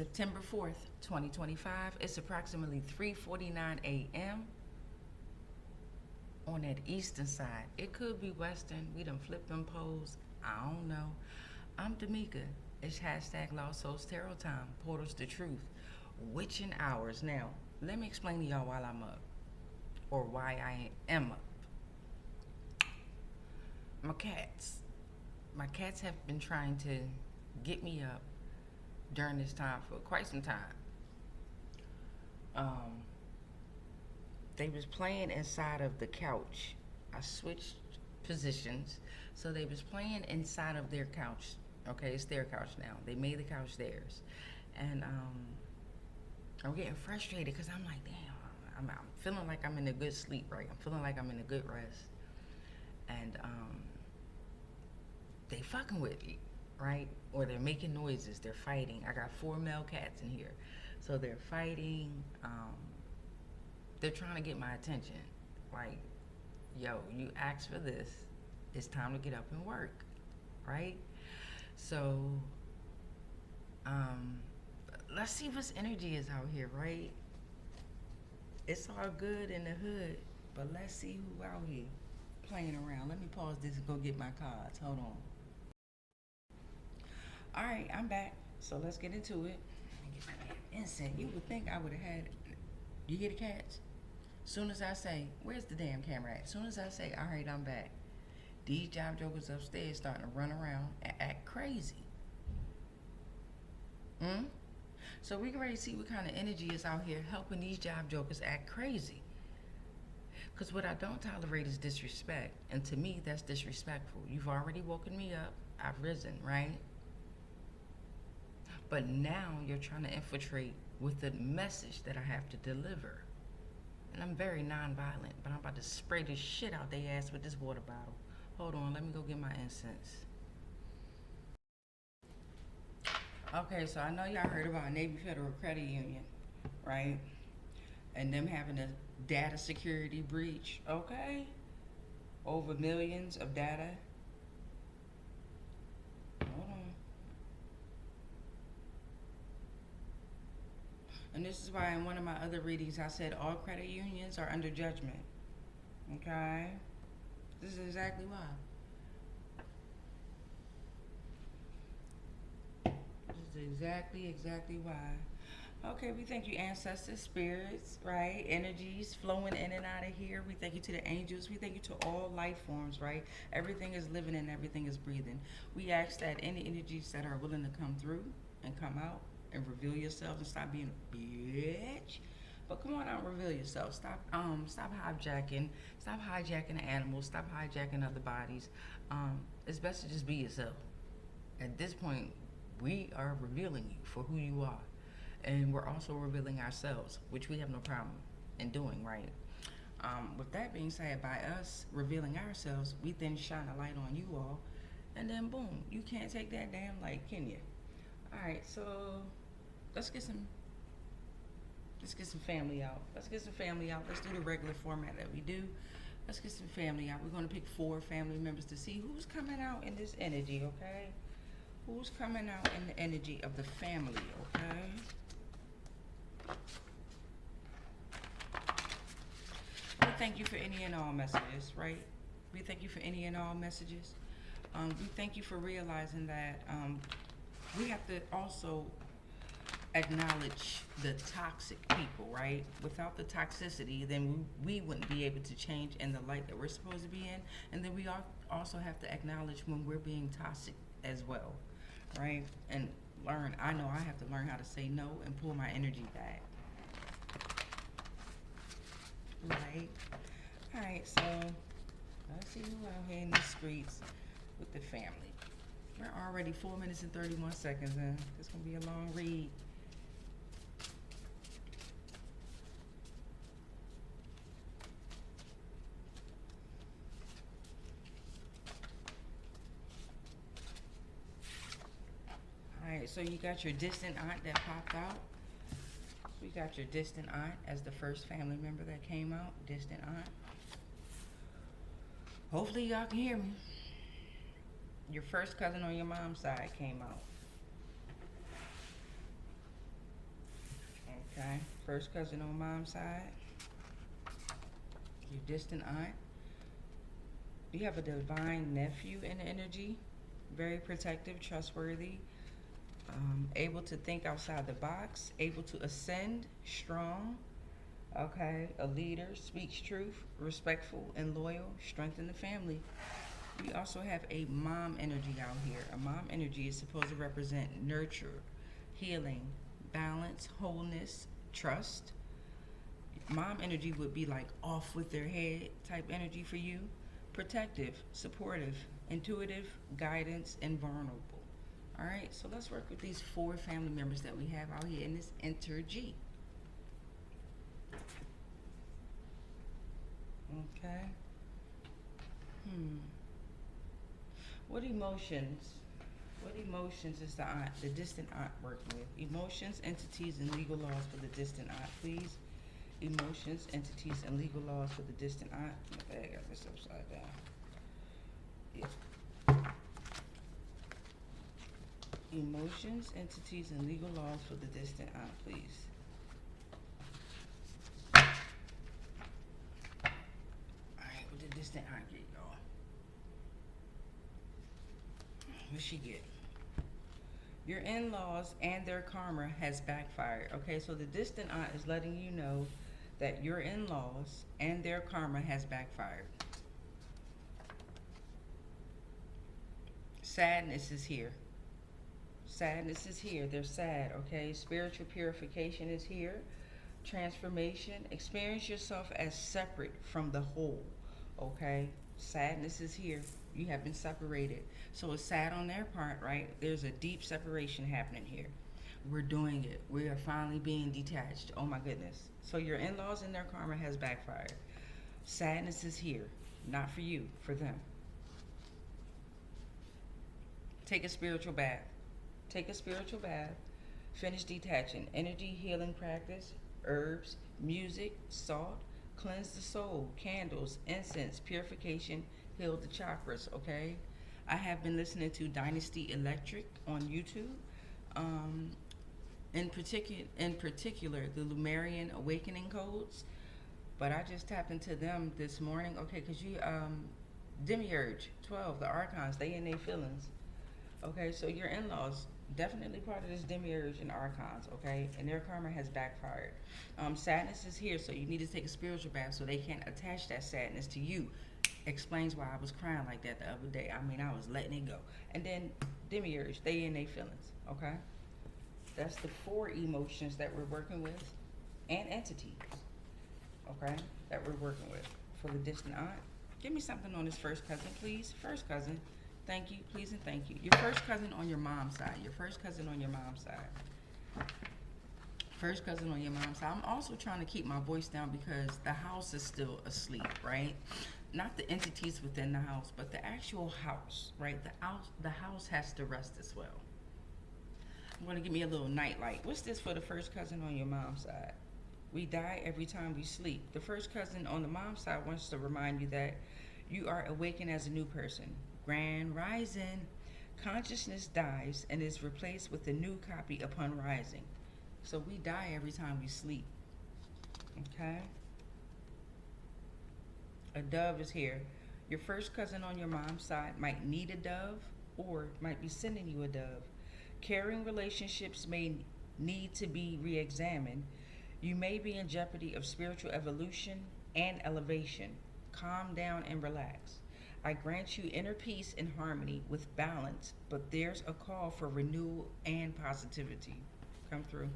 September 4th, 2025. It's approximately 3:49 a.m. on that eastern side. It could be western. We done flipped them poles. I don't know. I'm D'Amica. It's hashtag Lost Souls Tarot time. Portals to truth. Witching hours. Now, let me explain to y'all while I'm up. Or why I am up. My cats have been trying to get me up during this time for quite some time. They was playing inside of the couch. I switched positions, so they was playing inside of their couch. Okay, it's their couch now. They made the couch theirs, and I'm getting frustrated because I'm like, damn, I'm feeling like I'm in a good sleep, right? I'm feeling like I'm in a good rest, and they fucking with me, right? Or they're making noises, they're fighting. I got 4 male cats in here, so they're fighting. They're trying to get my attention, like, yo, you asked for this, it's time to get up and work, right? So let's see what's energy is out here, right? It's all good in the hood, but let's see who out here playing around. Let me pause this and go get my cards. Hold on. All right, I'm back. So let's get into it. Let me get my damn incense. You would think I would have had. You hear the cats? Soon as I say, where's the damn camera at? Soon as I say, all right, I'm back. These job jokers upstairs starting to run around and act crazy. So we can already see what kind of energy is out here helping these job jokers act crazy. Because what I don't tolerate is disrespect. And to me, that's disrespectful. You've already woken me up. I've risen, right? But now you're trying to infiltrate with the message that I have to deliver. And I'm very nonviolent, but I'm about to spray the shit out their ass with this water bottle. Hold on, let me go get my incense. Okay, so I know y'all heard about Navy Federal Credit Union, right? And them having a data security breach, okay? Over millions of data. Hold on. And this is why in one of my other readings I said all credit unions are under judgment. Okay? This is exactly why. This is exactly why. Okay, we thank you, ancestors, spirits, right? Energies flowing in and out of here. We thank you to the angels. We thank you to all life forms, right? Everything is living and everything is breathing. We ask that any energies that are willing to come through and come out and reveal yourselves and stop being a bitch. But come on out and reveal yourself. Stop hijacking the animals, stop hijacking other bodies. It's best to just be yourself. At this point, we are revealing you for who you are. And we're also revealing ourselves, which we have no problem in doing, right? With that being said, by us revealing ourselves, we then shine a light on you all, and then boom, you can't take that damn light, can you? All right, so let's get some family out. Let's get some family out. Let's do the regular format that we do. Let's get some family out. We're going to pick 4 family members to see who's coming out in this energy, okay? Who's coming out in the energy of the family, okay? We thank you for any and all messages, right? We thank you for any and all messages. We thank you for realizing that we have to also acknowledge the toxic people, right? Without the toxicity, then we wouldn't be able to change in the light that we're supposed to be in. And then we also have to acknowledge when we're being toxic as well, right? And I know I have to learn how to say no and pull my energy back. Right? All right, so let's see who out here in the streets with the family. We're already 4 minutes and 31 seconds in. It's gonna be a long read. All right, so you got your distant aunt that popped out. We got your distant aunt as the first family member that came out. Distant aunt. Hopefully y'all can hear me. Your first cousin on your mom's side came out. Okay. First cousin on mom's side. Your distant aunt. You have a divine nephew in the energy. Very protective, trustworthy, able to think outside the box, able to ascend, strong. Okay. A leader, speaks truth, respectful and loyal, strengthen the family. We also have a mom energy out here. A mom energy is supposed to represent nurture, healing, balance, wholeness, trust. Mom energy would be like off with their head type energy for you. Protective, supportive, intuitive, guidance, and vulnerable. All right, so let's work with these 4 family members that we have out here in this energy. Okay. What emotions is the distant aunt working with? Emotions, entities, and legal laws for the distant aunt, please. Emotions, entities, and legal laws for the distant aunt. Okay, I got this upside down. Yeah. Emotions, entities, and legal laws for the distant aunt, please. Alright, what did distant aunt get, y'all? What'd she get? Your in-laws and their karma has backfired. Okay, so the distant aunt is letting you know that your in-laws and their karma has backfired. Sadness is here. Sadness is here. They're sad, okay? Spiritual purification is here. Transformation. Experience yourself as separate from the whole, okay? Sadness is here. You have been separated. So it's sad on their part, right? There's a deep separation happening here. We're doing it. We are finally being detached. Oh my goodness. So your in-laws and their karma has backfired. Sadness is here. Not for you, for them. Take a spiritual bath. Take a spiritual bath. Finish detaching. Energy healing practice, herbs, music, salt, cleanse the soul, candles, incense, purification, heal the chakras, okay? I have been listening to Dynasty Electric on YouTube. In particular, the Lumerian Awakening Codes. But I just tapped into them this morning, okay, because Demiurge, 12, the Archons, they in their feelings. Okay, so your in-laws, definitely part of this Demiurge and Archons, okay? And their karma has backfired. Sadness is here, so you need to take a spiritual bath so they can't attach that sadness to you. Explains why I was crying like that the other day. I mean, I was letting it go. And then Demiurge, they in their feelings, okay? That's the 4 emotions that we're working with and entities, okay, that we're working with for the distant aunt. Give me something on this first cousin, please. First cousin. Thank you, please, and thank you. Your first cousin on your mom's side. Your first cousin on your mom's side. First cousin on your mom's side. I'm also trying to keep my voice down because the house is still asleep, right? Not the entities within the house, but the actual house, right? The house has to rest as well. I'm going to give me a little nightlight. What's this for the first cousin on your mom's side? We die every time we sleep. The first cousin on the mom's side wants to remind you that you are awakened as a new person. Grand rising. Consciousness dies and is replaced with a new copy upon rising. So we die every time we sleep. Okay? A dove is here. Your first cousin on your mom's side might need a dove or might be sending you a dove. Caring relationships may need to be re-examined. You may be in jeopardy of spiritual evolution and elevation. Calm down and relax. I grant you inner peace and harmony with balance, but there's a call for renewal and positivity. Come through.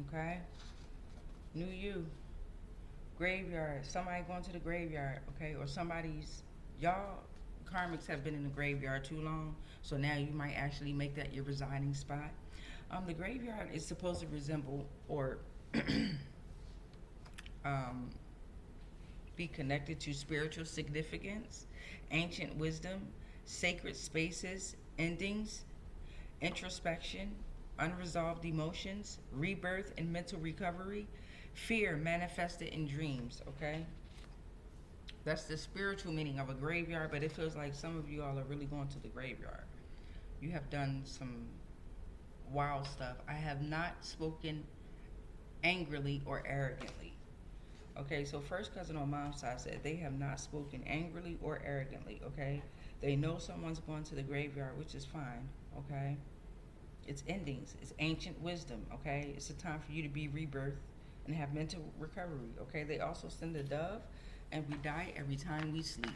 Okay? New you. Graveyard. Somebody going to the graveyard, okay? Or y'all karmics have been in the graveyard too long, so now you might actually make that your residing spot. The graveyard is supposed to resemble or be connected to spiritual significance, ancient wisdom, sacred spaces, endings, introspection, unresolved emotions, rebirth and mental recovery, fear manifested in dreams, okay? That's the spiritual meaning of a graveyard, but it feels like some of you all are really going to the graveyard. You have done some wild stuff. I have not spoken angrily or arrogantly. Okay, so first cousin on mom's side said they have not spoken angrily or arrogantly. Okay, they know someone's going to the graveyard, which is fine. Okay, it's endings, it's ancient wisdom. Okay, it's a time for you to be rebirthed and have mental recovery. Okay, they also send a dove, and we die every time we sleep.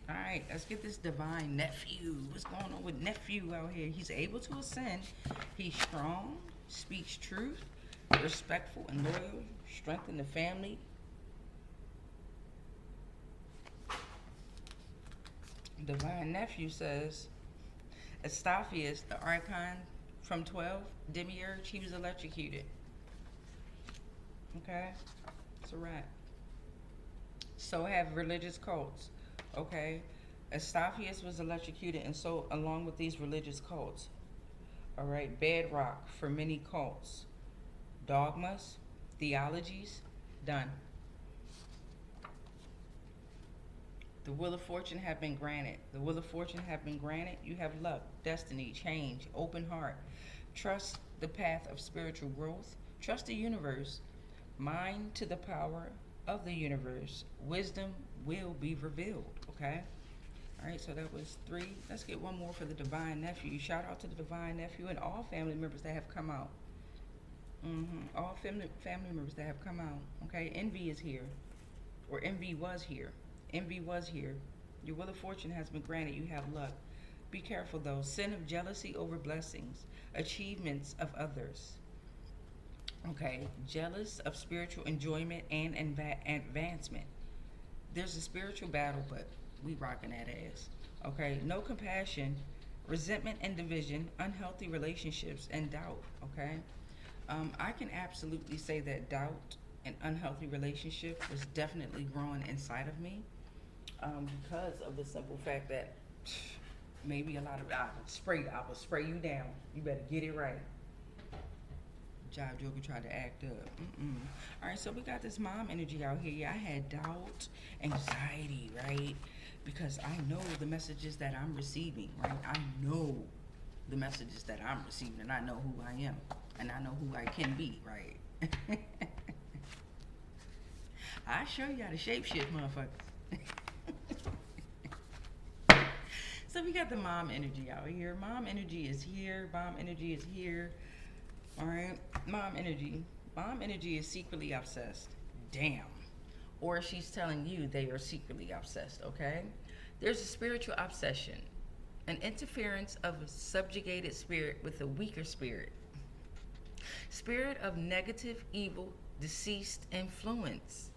All right, let's get this divine nephew. What's going on with nephew out here? He's able to ascend. He's strong, speaks truth, respectful and loyal, strengthen the family. Divine nephew says, Astaphius, the archon from 12, demiurge, he was electrocuted. Okay, it's a wrap. So have religious cults. Okay, Astaphius was electrocuted, and so along with these religious cults. All right, bedrock for many cults, dogmas, theologies, done. The will of fortune have been granted. The will of fortune have been granted. You have luck, destiny, change, open heart. Trust the path of spiritual growth. Trust the universe. Mind to the power of the universe. Wisdom will be revealed. Okay? All right, so that was 3. Let's get one more for the divine nephew. Shout out to the divine nephew and all family members that have come out. All family members that have come out. Okay, envy is here, or envy was here. Envy was here. Your will of fortune has been granted. You have luck. Be careful though. Sin of jealousy over blessings. Achievements of others. Okay, jealous of spiritual enjoyment and advancement. There's a spiritual battle, but we rocking that ass. Okay, no compassion, resentment and division, unhealthy relationships, and doubt. Okay, I can absolutely say that doubt and unhealthy relationship was definitely growing inside of me, because of the simple fact that maybe a lot of I will spray you down. You better get it right. Jive Joker tried to act up. All right, so we got this mom energy out here. Yeah, I had doubt, anxiety, right? Because I know the messages that I'm receiving, right? I know the messages that I'm receiving, and I know who I am, and I know who I can be, right? I show you how to shapeshift, motherfuckers. So we got the mom energy out here. Mom energy is here. Mom energy is here. All right, mom energy. Mom energy is secretly obsessed. Damn. Or she's telling you they are secretly obsessed, okay? There's a spiritual obsession, an interference of a subjugated spirit with a weaker spirit. Spirit of negative, evil, deceased influence.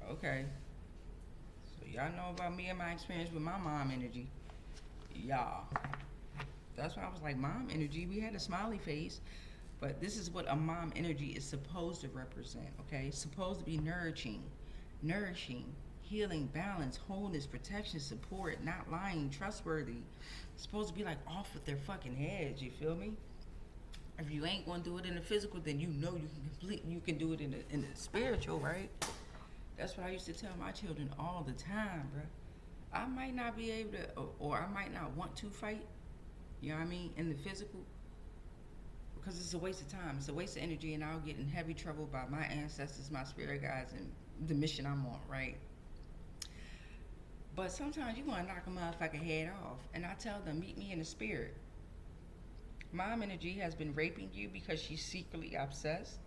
Okay. So y'all know about me and my experience with my mom energy. Y'all. That's why I was like, mom energy, we had a smiley face, but this is what a mom energy is supposed to represent, okay? It's supposed to be nourishing, healing, balance, wholeness, protection, support, not lying, trustworthy. It's supposed to be like off with their fucking heads, you feel me? If you ain't gonna do it in the physical, then you know you can do it in the spiritual, right? That's what I used to tell my children all the time, bruh. I might not be able to, or I might not want to fight, you know what I mean, in the physical, because it's a waste of time. It's a waste of energy, and I'll get in heavy trouble by my ancestors, my spirit guides, and the mission I'm on, right? But sometimes you want to knock a motherfucker head off, and I tell them, meet me in the spirit. Mom energy has been raping you because she's secretly obsessed.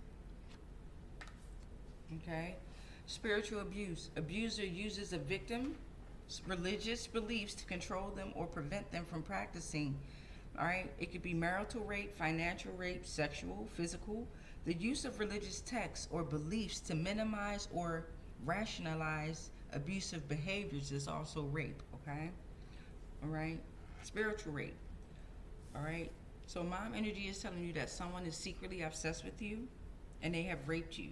Okay? Spiritual abuse. Abuser uses a victim's religious beliefs to control them or prevent them from practicing. All right? It could be marital rape, financial rape, sexual, physical. The use of religious texts or beliefs to minimize or rationalize abusive behaviors is also rape. Okay? All right? Spiritual rape. All right? So mom energy is telling you that someone is secretly obsessed with you and they have raped you.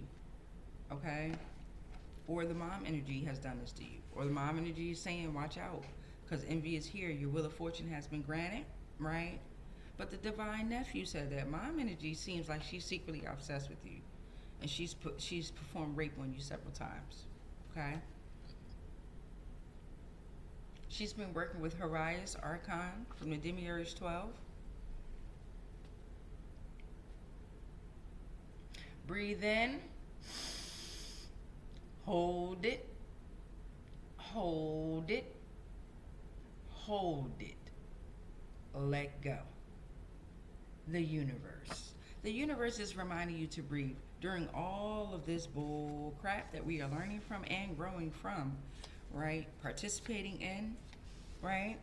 Okay? Or the mom energy has done this to you. Or the mom energy is saying, watch out, because envy is here. Your will of fortune has been granted, right? But the divine nephew said that mom energy seems like she's secretly obsessed with you. And she's performed rape on you several times. Okay? She's been working with Horias Archon from the Demiurge 12. Breathe in. Hold it. Hold it. Hold it. Let go. The universe. The universe is reminding you to breathe during all of this bull crap that we are learning from and growing from, right? Participating in, right?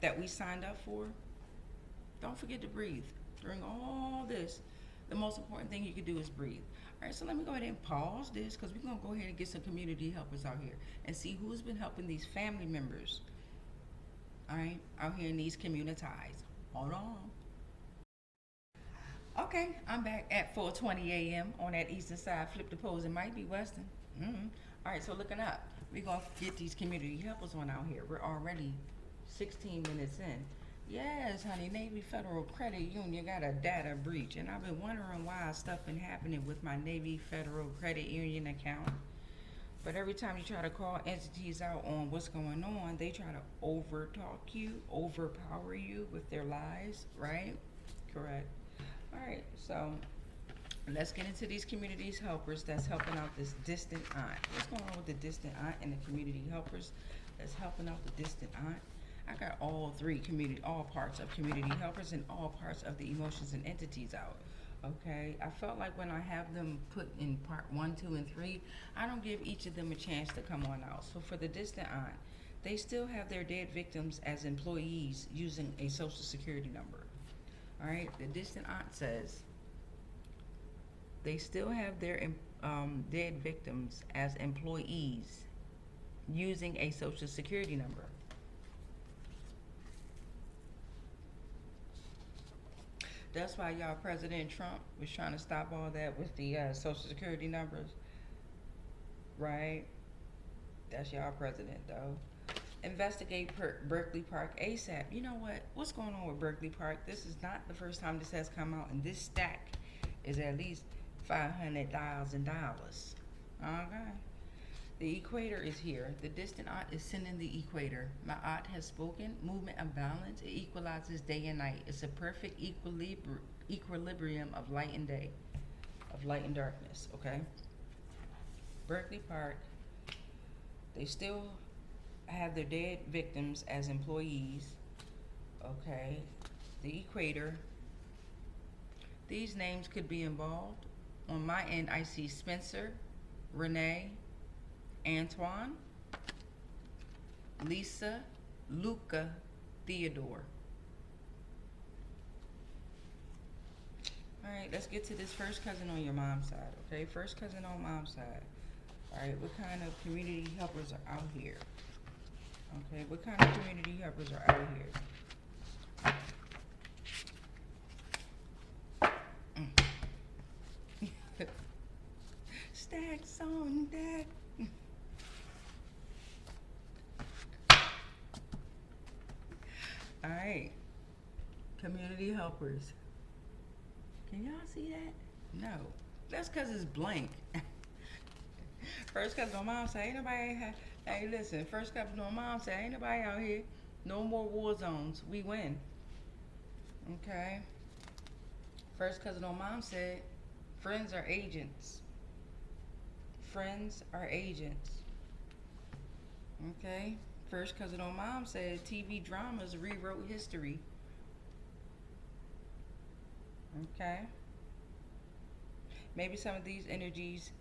That we signed up for. Don't forget to breathe. During all this, the most important thing you can do is breathe. All right, so let me go ahead and pause this because we're going to go ahead and get some community helpers out here and see who's been helping these family members, all right, out here in these communities. Hold on. Okay, I'm back at 4:20 a.m. on that eastern side. Flip the poles. It might be western. All right, so looking up. We're going to get these community helpers on out here. We're already 16 minutes in. Yes, honey, Navy Federal Credit Union got a data breach. And I've been wondering why stuff been happening with my Navy Federal Credit Union account. But every time you try to call entities out on what's going on, they try to overtalk you, overpower you with their lies, right? Correct. All right, so let's get into these communities helpers that's helping out this distant aunt. What's going on with the distant aunt and the community helpers that's helping out the distant aunt? I got all parts of community helpers and all parts of the emotions and entities out. Okay, I felt like when I have them put in part 1, 2, and 3, I don't give each of them a chance to come on out. So for the distant aunt, they still have their dead victims as employees using a social security number. All right, the distant aunt says they still have their dead victims as employees using a social security number. That's why y'all President Trump was trying to stop all that with the social security numbers, right? That's y'all president, though. Investigate Berkley Park ASAP. You know what? What's going on with Berkley Park? This is not the first time this has come out, and this stack is at least $500,000. Okay. The Equator is here. The distant aunt is sending the Equator. My aunt has spoken. Movement and balance. It equalizes day and night. It's a perfect equilibrium of light and day, of light and darkness. Okay. Berkley Park. They still have their dead victims as employees. Okay. The Equator. These names could be involved. On my end, I see Spencer, Renee, Antione, Lisa, Luca, Theodore. All right, let's get to this first cousin on your mom's side, okay? First cousin on mom's side. All right, what kind of community helpers are out here? Okay, what kind of community helpers are out here? Stacks on deck. All right, community helpers. Can y'all see that? No, that's because it's blank. First cousin on mom's side, ain't nobody. Hey, listen. First cousin on mom's side, ain't nobody out here. No more war zones. We win. Okay. First cousin on mom's side, friends are agents. Friends are agents. Okay. First cousin on mom said TV dramas rewrote history. Okay. Maybe some of these energies,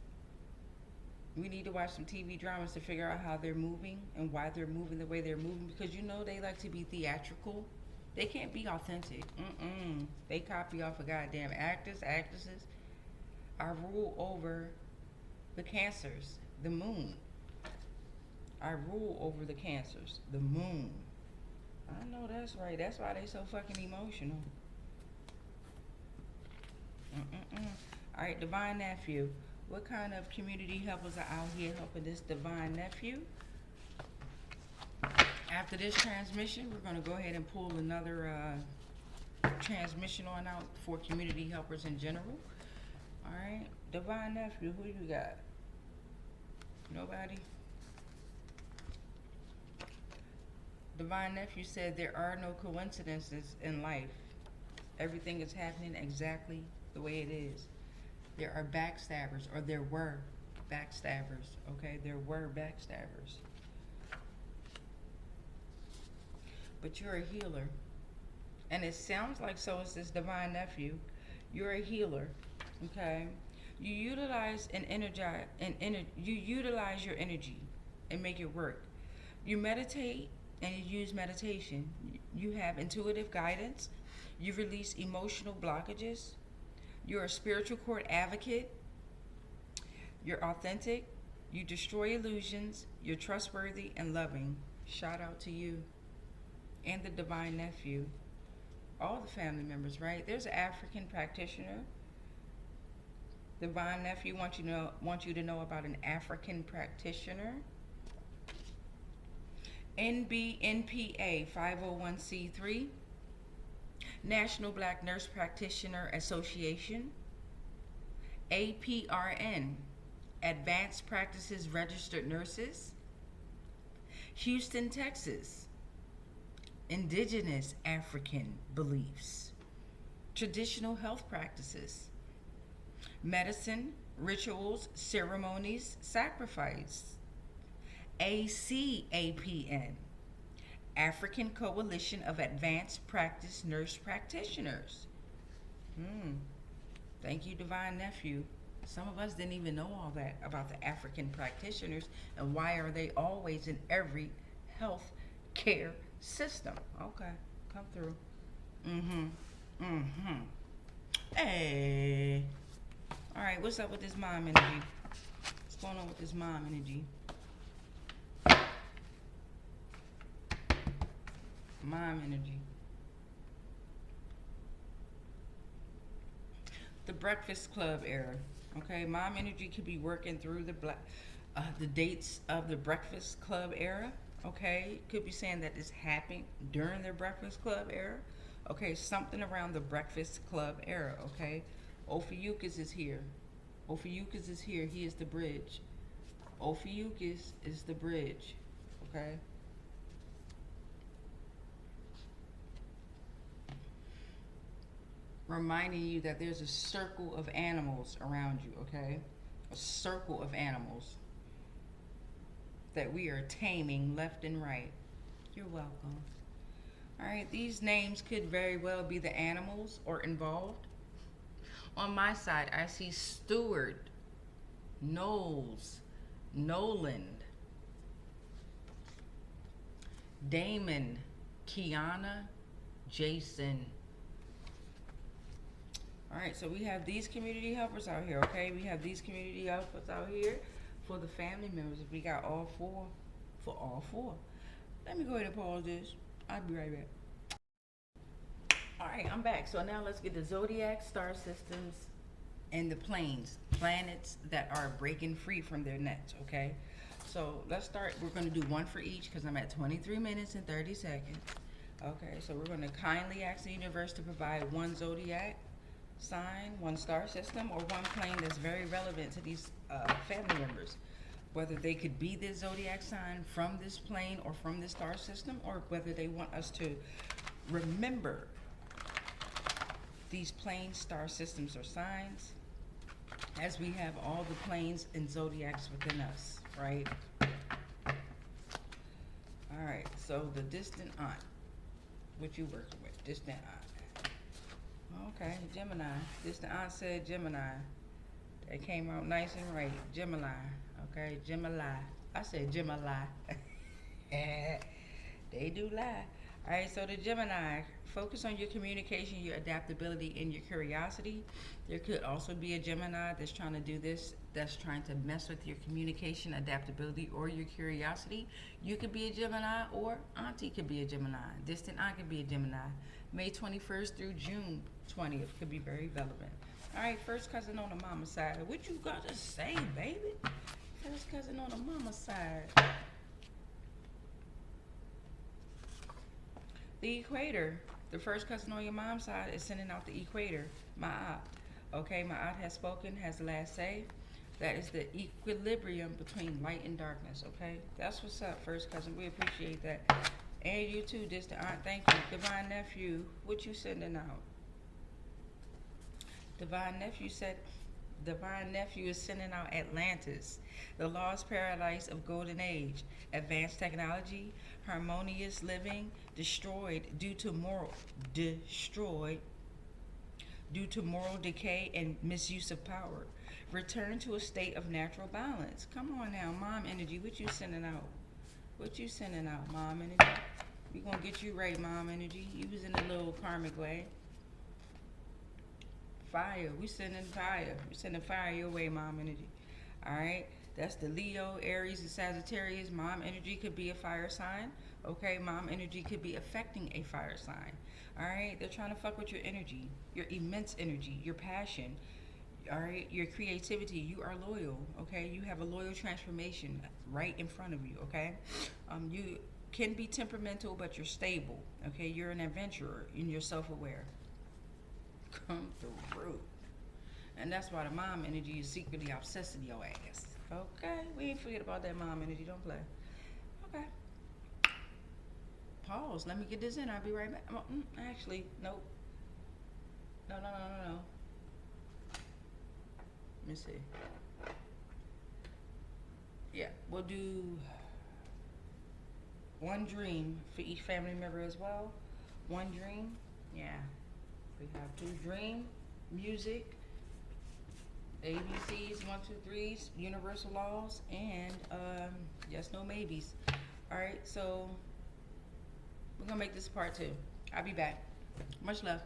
we need to watch some TV dramas to figure out how they're moving and why they're moving the way they're moving, because you know they like to be theatrical. They can't be authentic. They copy off of goddamn actors, actresses. I rule over the Cancers, the moon. I rule over the Cancers, the moon. I know that's right. That's why they so fucking emotional. All right, Divine Nephew. What kind of community helpers are out here helping this Divine Nephew? After this transmission, we're going to go ahead and pull another transmission on out for community helpers in general. All right, Divine Nephew, who you got? Nobody? Divine Nephew said there are no coincidences in life. Everything is happening exactly the way it is. There are backstabbers, or there were backstabbers, okay? There were backstabbers. But you're a healer. And it sounds like so is this divine nephew. You're a healer, okay? You utilize you utilize your energy and make it work. You meditate and you use meditation. You have intuitive guidance. You release emotional blockages. You're a spiritual court advocate. You're authentic. You destroy illusions. You're trustworthy and loving. Shout out to you and the divine nephew. All the family members, right? There's an African practitioner. Divine nephew wants you to know about an African practitioner. NBNPA 501c3, National Black Nurse Practitioner Association. APRN, Advanced Practices Registered Nurses. Houston, Texas, Indigenous African Beliefs, Traditional Health Practices, Medicine, Rituals, Ceremonies, Sacrifice. ACAPN, African Coalition of Advanced Practice Nurse Practitioners. Thank you, divine nephew. Some of us didn't even know all that about the African practitioners, and why are they always in every health care system? Okay, come through. Hey. All right, what's up with this mom energy? What's going on with this mom energy? Mom energy. The Breakfast Club era. Okay, mom energy could be working through the dates of the Breakfast Club era. Okay, could be saying that this happened during the Breakfast Club era. Okay, something around the Breakfast Club era. Okay, Ophiuchus is here. Ophiuchus is here. He is the bridge. Ophiuchus is the bridge. Okay. Reminding you that there's a circle of animals around you, okay? A circle of animals that we are taming left and right. You're welcome. All right, these names could very well be the animals or involved. On my side, I see Stewart, Knowles, Noland, Damon, Kiana, Jason. All right, so we have these community helpers out here, okay? We have these community helpers out here for the family members. If we got all four, for all four. Let me go ahead and pause this. I'll be right back. All right, I'm back. So now let's get the Zodiac, star systems, and the planes, planets that are breaking free from their nets, okay? So let's start. We're going to do one for each because I'm at 23 minutes and 30 seconds. Okay, so we're going to kindly ask the universe to provide one Zodiac sign, one star system, or one plane that's very relevant to these family members. Whether they could be this Zodiac sign from this plane or from this star system, or whether they want us to remember these plane, star systems, or signs, as we have all the planes and zodiacs within us, right? All right, so the distant aunt, what you working with? Distant aunt. Okay, Gemini. Distant aunt said Gemini. That came out nice and right. Gemini. Okay, Gemini. I said Gemini. They do lie. All right, so the Gemini, focus on your communication, your adaptability, and your curiosity. There could also be a Gemini that's trying to do this, that's trying to mess with your communication, adaptability, or your curiosity. You could be a Gemini, or Auntie could be a Gemini. Distant aunt could be a Gemini. May 21st through June 20th could be very relevant. All right, first cousin on the mama side. What you got to say, baby? First cousin on the mama side. The Equator. The first cousin on your mom's side is sending out the Equator. My aunt. Okay, my aunt has spoken, has the last say. That is the equilibrium between light and darkness, okay? That's what's up, first cousin. We appreciate that. And you too, distant aunt. Thank you. Divine Nephew, what you sending out? Divine Nephew said, Divine Nephew is sending out Atlantis, the lost paradise of golden age, advanced technology, harmonious living, destroyed due to moral decay and misuse of power. Return to a state of natural balance. Come on now, mom energy. What you sending out? What you sending out, mom energy? We gonna get you right, mom energy. You was in a little karmic way. Fire. We sending fire. We sending fire your way, mom energy. All right. That's the Leo, Aries, and Sagittarius. Mom energy could be a fire sign. Okay. Mom energy could be affecting a fire sign. All right. They're trying to fuck with your energy, your immense energy, your passion. All right. Your creativity. You are loyal. Okay. You have a loyal transformation right in front of you. Okay. You can be temperamental, but you're stable. Okay. You're an adventurer and you're self-aware. Come through. And that's why the mom energy is secretly obsessing your ass. Okay? We ain't forget about that mom energy. Don't play. Okay. Pause. Let me get this in. I'll be right back. Actually, nope. No. Let me see. Yeah, we'll do one dream for each family member as well. One dream. Yeah. We have two dream, music, ABCs, 1, 2, 3s, universal laws, and yes, no maybes. All right, so we're gonna make this part 2. I'll be back. Much love.